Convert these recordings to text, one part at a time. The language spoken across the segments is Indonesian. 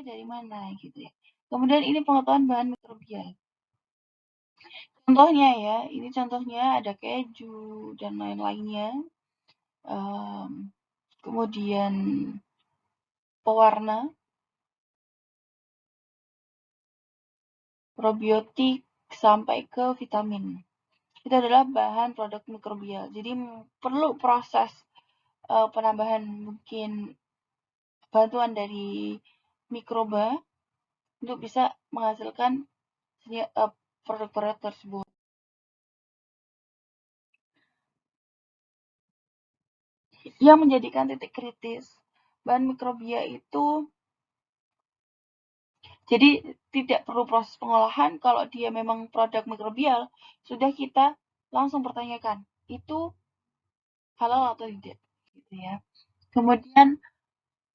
dari mana gitu ya. Kemudian ini pengetahuan bahan mikrobial. Contohnya ya, ini contohnya ada keju dan lain-lainnya. Kemudian pewarna, probiotik, sampai ke vitamin. Itu adalah bahan produk mikrobial. Jadi perlu proses penambahan mungkin bantuan dari mikroba untuk bisa menghasilkan produk-produk tersebut. Yang menjadikan titik kritis bahan mikrobia itu jadi tidak perlu proses pengolahan. Kalau dia memang produk mikrobial, sudah kita langsung pertanyakan itu halal atau tidak gitu ya. Kemudian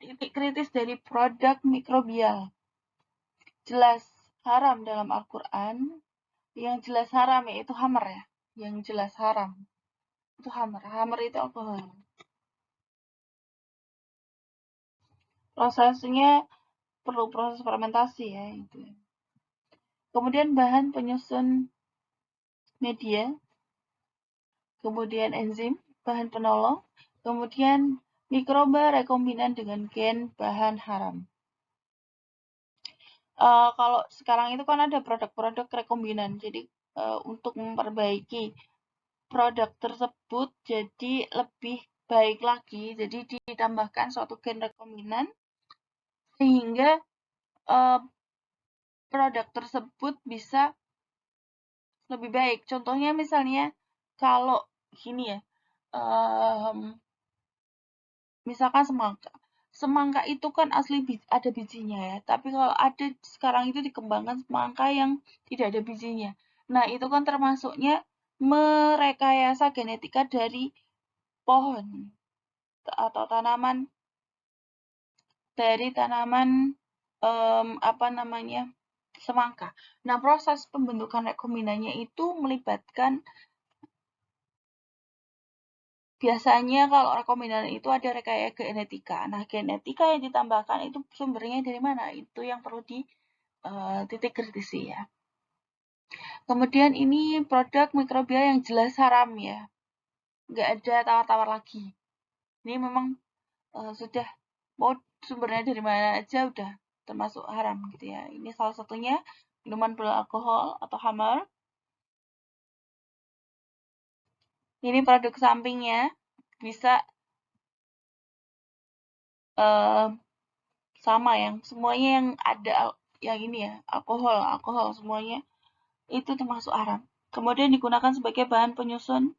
titik kritis dari produk mikrobial jelas haram dalam Al-Quran. Yang jelas haram yaitu khamr ya. Yang jelas haram itu khamr. Khamr itu alkohol. Prosesnya perlu proses fermentasi ya itu. Kemudian bahan penyusun media, kemudian enzim, bahan penolong, kemudian mikroba rekombinan dengan gen bahan haram. Kalau sekarang itu kan ada produk-produk rekombinan, jadi untuk memperbaiki produk tersebut jadi lebih baik lagi, jadi ditambahkan suatu gen rekombinan sehingga produk tersebut bisa lebih baik. Contohnya misalnya kalau gini ya, misalkan semangka. Semangka itu kan asli ada bijinya ya, tapi kalau ada sekarang itu dikembangkan semangka yang tidak ada bijinya. Nah, itu kan termasuknya merekayasa genetika dari pohon atau tanaman semangka. Nah, proses pembentukan rekombinannya itu melibatkan biasanya kalau rekombinan itu ada rekayasa genetika. Nah, genetika yang ditambahkan itu sumbernya dari mana? Itu yang perlu di titik kritisi ya. Kemudian ini produk mikrobial yang jelas haram ya. Nggak ada tawar-tawar lagi. Ini memang sudah mau sumbernya dari mana aja udah termasuk haram gitu ya. Ini salah satunya minuman beralkohol atau khamar. Ini produk sampingnya bisa sama yang semuanya yang ada yang ini ya alkohol semuanya itu termasuk haram. Kemudian digunakan sebagai bahan penyusun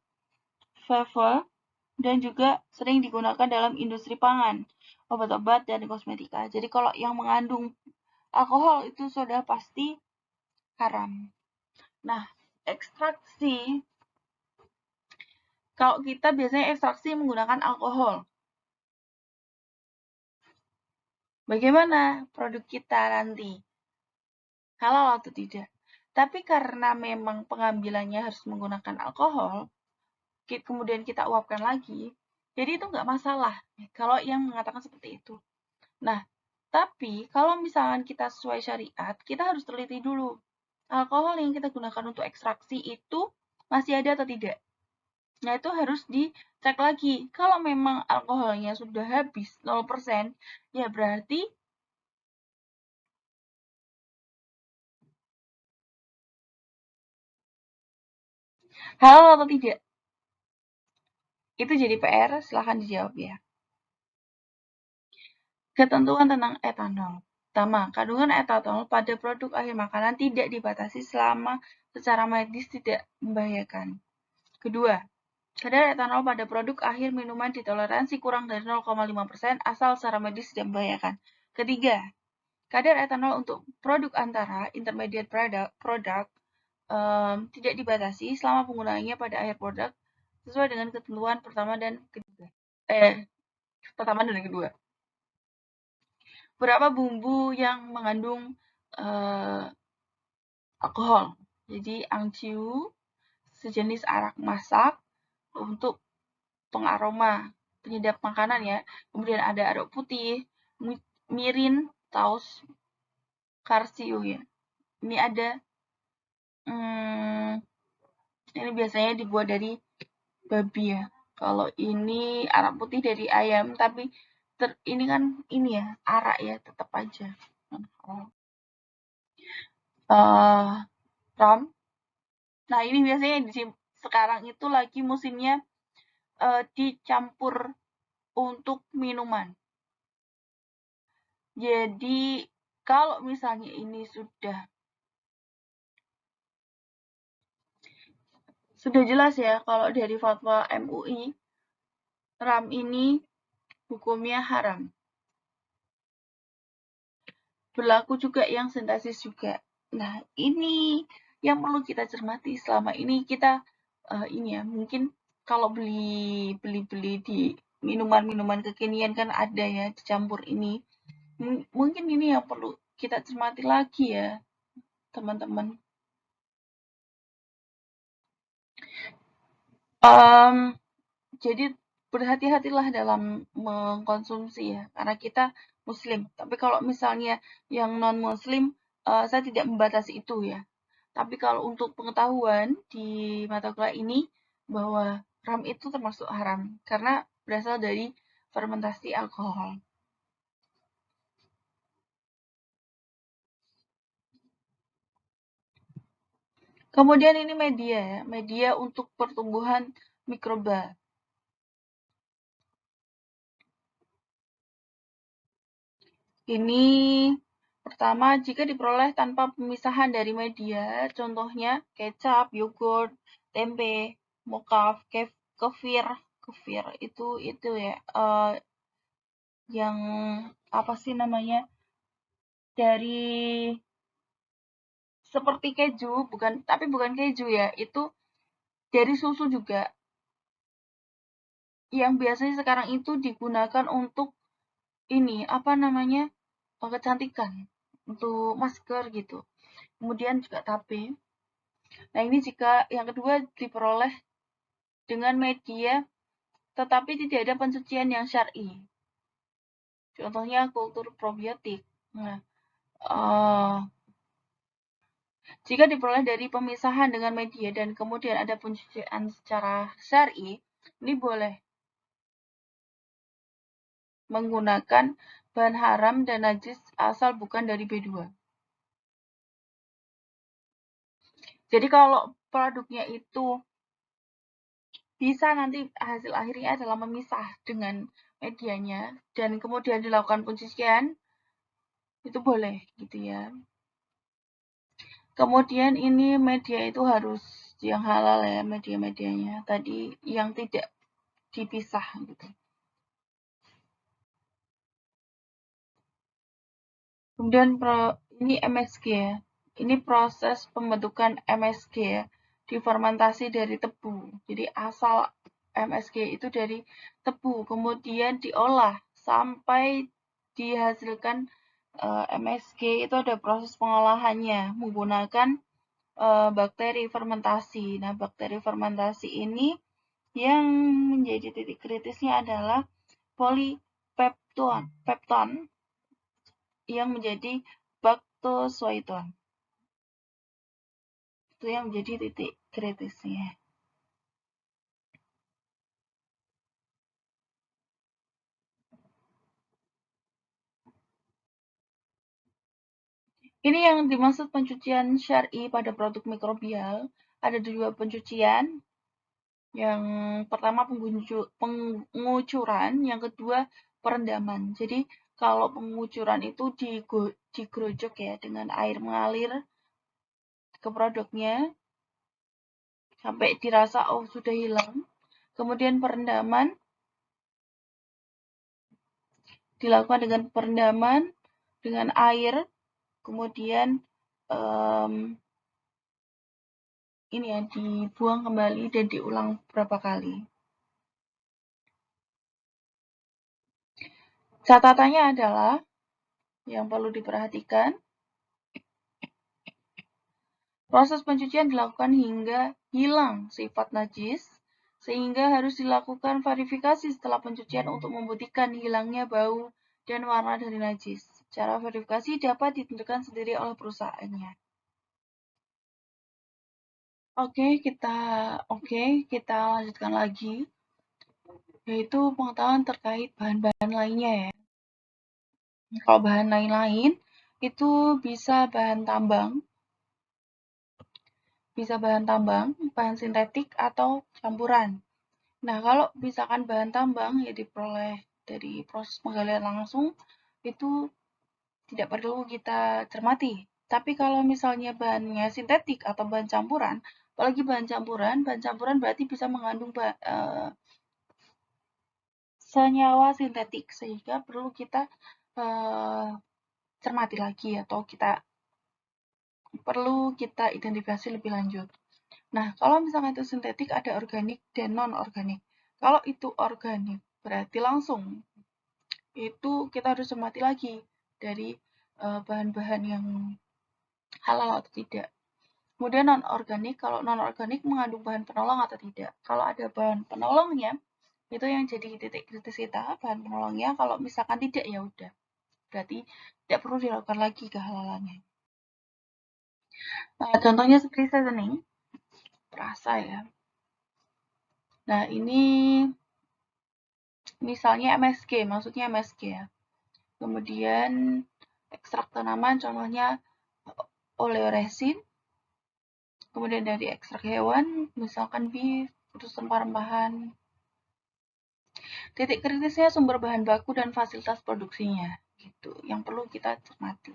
flavor dan juga sering digunakan dalam industri pangan, obat-obat dan kosmetika. Jadi kalau yang mengandung alkohol itu sudah pasti haram. Nah, ekstraksi kalau kita biasanya ekstraksi menggunakan alkohol. Bagaimana produk kita nanti? Halal atau tidak? Tapi karena memang pengambilannya harus menggunakan alkohol, kemudian kita uapkan lagi, jadi itu nggak masalah kalau yang mengatakan seperti itu. Nah, tapi kalau misalkan kita sesuai syariat, kita harus teliti dulu. Alkohol yang kita gunakan untuk ekstraksi itu masih ada atau tidak. Nah, itu harus dicek lagi. Kalau memang alkoholnya sudah habis 0%, ya berarti halal atau tidak. Itu jadi PR, silahkan dijawab ya. Ketentuan tentang etanol. Pertama, kandungan etanol pada produk akhir makanan tidak dibatasi selama secara medis tidak membahayakan. Kedua, kadar etanol pada produk akhir minuman ditoleransi kurang dari 0,5% asal secara medis tidak membahayakan. Ketiga, kadar etanol untuk produk antara intermediate product tidak dibatasi selama penggunaannya pada akhir produk sesuai dengan ketentuan pertama dan kedua. Pertama dan kedua. Beberapa bumbu yang mengandung alkohol. Jadi angciu, sejenis arak masak untuk pengaroma, penyedap makanan ya. Kemudian ada arok putih, mirin, taus, Karsio ya. Ini ada, ini biasanya dibuat dari babi ya. Kalau ini arak putih dari ayam, tapi ini kan ini ya, arak ya, tetap aja. Ram. Nah, ini biasanya sekarang itu lagi musimnya dicampur untuk minuman. Jadi, kalau misalnya ini sudah jelas ya, kalau dari fatwa MUI, ram ini hukumnya haram. Berlaku juga yang sintesis juga. Nah, ini yang perlu kita cermati selama ini kita ini ya, mungkin kalau beli di minuman-minuman kekinian kan ada ya dicampur ini. Mungkin ini yang perlu kita cermati lagi ya, teman-teman. Jadi berhati-hatilah dalam mengkonsumsi ya, karena kita Muslim. Tapi kalau misalnya yang non-Muslim, saya tidak membatasi itu ya. Tapi kalau untuk pengetahuan di mata kuliah ini, bahwa ram itu termasuk haram, karena berasal dari fermentasi alkohol. Kemudian ini media ya, media untuk pertumbuhan mikroba. Ini pertama, jika diperoleh tanpa pemisahan dari media, contohnya kecap, yogurt, tempe, mokaf, kefir itu ya, yang apa sih namanya, dari seperti keju, tapi bukan keju ya, itu dari susu juga, yang biasanya sekarang itu digunakan untuk ini apa namanya, kecantikan, untuk masker gitu. Kemudian juga tape. Nah, ini jika yang kedua diperoleh dengan media tetapi tidak ada pencucian yang syar'i. Contohnya kultur probiotik. Nah, jika diperoleh dari pemisahan dengan media dan kemudian ada pencucian secara syar'i, ini boleh menggunakan bahan haram dan najis asal bukan dari B2. Jadi kalau produknya itu bisa nanti hasil akhirnya adalah memisah dengan medianya dan kemudian dilakukan pencucian, itu boleh gitu ya. Kemudian ini media itu harus yang halal ya, media-medianya. Tadi yang tidak dipisah gitu. Kemudian ini MSG ya. Ini proses pembentukan MSG ya, difermentasi dari tebu. Jadi asal MSG itu dari tebu, kemudian diolah sampai dihasilkan MSG itu ada proses pengolahannya menggunakan bakteri fermentasi. Nah, bakteri fermentasi ini yang menjadi titik kritisnya adalah polipepton yang menjadi baktosoiton. Itu yang menjadi titik kritisnya. Ini yang dimaksud pencucian syar'i pada produk mikrobial. Ada dua pencucian. Yang pertama pengucuran, yang kedua perendaman. Jadi kalau pengucuran itu digerojok ya dengan air mengalir ke produknya sampai dirasa oh sudah hilang. Kemudian perendaman dilakukan dengan perendaman dengan air, kemudian ini ya dibuang kembali dan diulang beberapa kali. Catatannya adalah yang perlu diperhatikan, proses pencucian dilakukan hingga hilang sifat najis, sehingga harus dilakukan verifikasi setelah pencucian untuk membuktikan hilangnya bau dan warna dari najis. Cara verifikasi dapat ditentukan sendiri oleh perusahaannya. Oke, kita lanjutkan lagi, yaitu pengetahuan terkait bahan-bahan lainnya ya. Kalau bahan lain-lain, itu bisa bahan tambang, bahan sintetik, atau campuran. Nah, kalau misalkan bahan tambang ya diperoleh dari proses penggalian langsung, itu tidak perlu kita cermati. Tapi kalau misalnya bahannya sintetik atau bahan campuran, apalagi bahan campuran berarti bisa mengandung senyawa sintetik, sehingga perlu kita cermati lagi atau perlu kita identifikasi lebih lanjut. Nah, kalau misalnya itu sintetik, ada organik dan non-organik. Kalau itu organik, berarti langsung itu kita harus cermati lagi dari bahan-bahan yang halal atau tidak. Kemudian non-organik, kalau non-organik mengandung bahan penolong atau tidak. Kalau ada bahan penolongnya, itu yang jadi titik kritis kita, bahan penolongnya. Kalau misalkan tidak, ya udah. Berarti tidak perlu dilakukan lagi kehalalannya. Nah, contohnya seperti seasoning, perasa ya. Nah, ini misalnya MSG, maksudnya MSG ya. Kemudian ekstrak tanaman, contohnya oleoresin. Kemudian dari ekstrak hewan, misalkan beef, terus rempah-rempahan. Titik kritisnya sumber bahan baku dan fasilitas produksinya, gitu. Yang perlu kita cermati.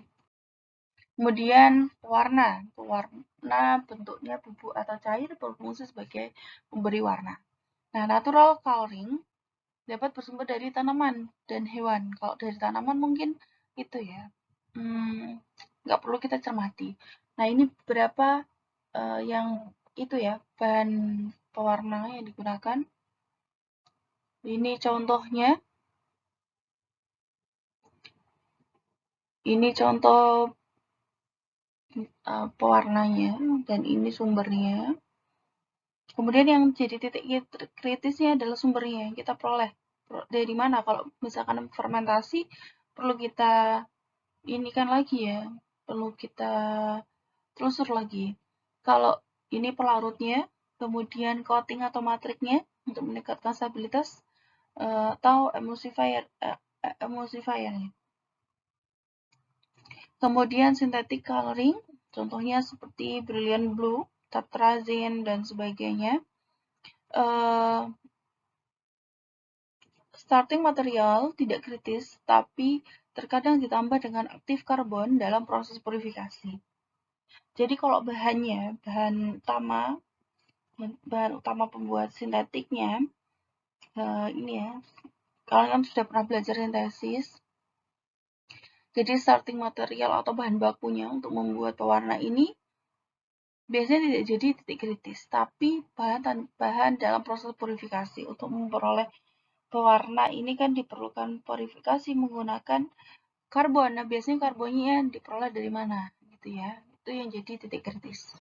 Kemudian pewarna bentuknya bubuk atau cair berfungsi sebagai pemberi warna. Nah, natural coloring dapat bersumber dari tanaman dan hewan. Kalau dari tanaman mungkin itu ya, nggak perlu kita cermati. Nah, ini beberapa yang itu ya, bahan pewarna yang digunakan. Ini contohnya. Ini contoh pewarnanya dan ini sumbernya. Kemudian yang jadi titik kritisnya adalah sumbernya yang kita peroleh dari mana. Kalau misalkan fermentasi, perlu kita inikan lagi ya, perlu kita telusur lagi. Kalau ini pelarutnya, kemudian coating atau matriknya untuk meningkatkan stabilitas, atau emulsifiernya. Kemudian synthetic coloring, contohnya seperti brilliant blue, tartrazine, dan sebagainya. Starting material tidak kritis, tapi terkadang ditambah dengan aktif karbon dalam proses purifikasi. Jadi kalau bahan utama pembuat sintetiknya, ini ya, kalian kan sudah pernah belajar sintesis. Jadi starting material atau bahan bakunya untuk membuat pewarna ini biasanya tidak jadi titik kritis, tapi bahan dalam proses purifikasi. Untuk memperoleh pewarna ini kan diperlukan purifikasi menggunakan karbon. Nah, biasanya karbonnya diperoleh dari mana gitu ya. Itu yang jadi titik kritis.